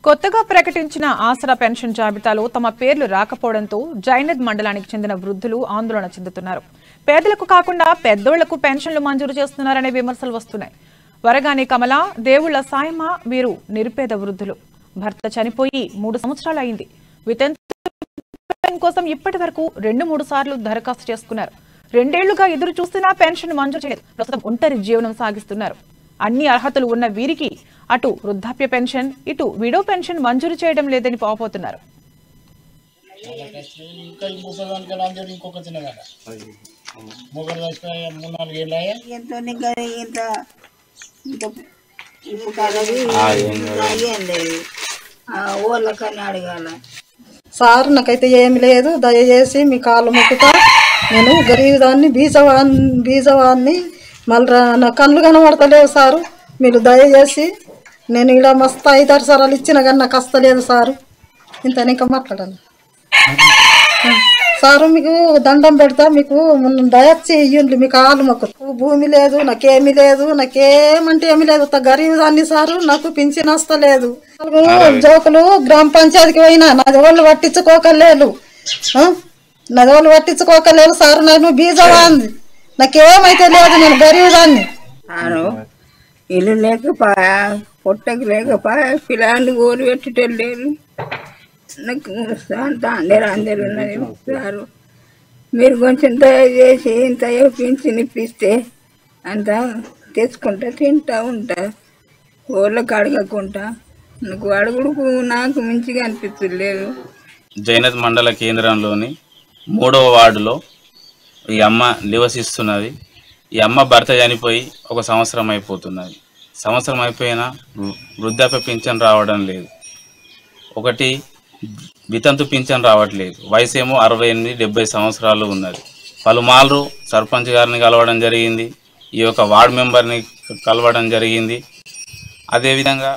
కొత్తగా ప్రకటించిన ఆసరా పెన్షన్ జాబితాలో తమ పేర్లు రాకపోవడంతో జైనద్ మండలానికి చెందిన వృద్ధులు ఆందోళన చెందుతున్నారు. పేదలకు కాకుండా పెద్దోళ్లకు పెన్షన్లు మంజూరు చేస్తున్నారనే విమర్శలు వస్తున్నాయి. వరగాని కమల, దేవుళ్ల సాయమ్మ వీరు నిరుపేద వృద్ధులు. భర్త చనిపోయి 3 సంవత్సరాలు అయింది. వితంతు కోసం ఇప్పటి వరకు 2-3 సార్లు దరఖాస్తు చేసుకున్నారు. 2 ఏళ్లుగా ఎదురు చూస్తున్నా పెన్షన్ మంజూరు చేయలేదు. ప్రస్తుతం ఒంటరి జీవనం సాగిస్తున్నారు. అన్ని అర్హతలు ఉన్న వీరికి అటు వృద్ధాప్య పెన్షన్, ఇటు విడో పెన్షన్ మంజూరు చేయడం లేదని పోపోతున్నారు. సార్ నాకైతే ఏమి లేదు, దయచేసి మీ కాళ్ళు మొక్కుతా. నేను గరీబ్ దాన్ని, బీజవాన్ని, మళ్ళీ నా కళ్ళు కనబడతలేవు సారు. మీరు దయచేసి, నేను ఇలా మస్తు 5-6 సార్లు ఇచ్చిన కానీ నాకు వస్తలేదు సారు. ఇంత ఇంకా మాట్లాడాను సారు. మీకు దండం పెడతా, మీకు దయచి ఇయ్యండి, మీ కాళ్ళు మొక్కు. భూమి లేదు, నాకేమీ లేదు, నాకేమంటే ఏమి లేదు. గరీబ్ దాన్ని సారు, నాకు పింఛన్ వస్తలేదు. జోకులు గ్రామ పంచాయతీకి పోయినా నాది వాళ్ళు పట్టించుకోకలేదు, సార్. నేను బీజవాంది, నాకేమైతే లేదు, నేను గరీబ్ దాన్ని. ఇల్లు లేకపోయా, పొట్టకి లేకపోయా, పిల్లలు ఊరు పెట్టేటోళ్ళు నాకు అందరూ ఉన్నది సారు. మీరు కొంచెం దయచేసి ఇంత పింఛన్ ఇప్పిస్తే అంత తెచ్చుకుంటా, తింటా ఉంటా, ఊళ్ళకి అడగకుండా. నాకు అడుగుడుకు నాకు మంచిగా అనిపించలేదు. జైనద్ మండల కేంద్రంలోని 3వ వార్డులో ఈ అమ్మ నివసిస్తున్నది. ఈ అమ్మ భర్త చనిపోయి 1 సంవత్సరం అయిపోతున్నది. సంవత్సరం అయిపోయినా వృద్ధాప్య పింఛన్ రావడం లేదు. ఒకటి వితంతు పింఛన్ రావట్లేదు. వయసు ఏమో 68-70 సంవత్సరాలు ఉన్నది. పలుమార్లు సర్పంచ్ గారిని కలవడం జరిగింది, ఈ యొక్క వార్డు మెంబర్ని కలవడం జరిగింది. అదేవిధంగా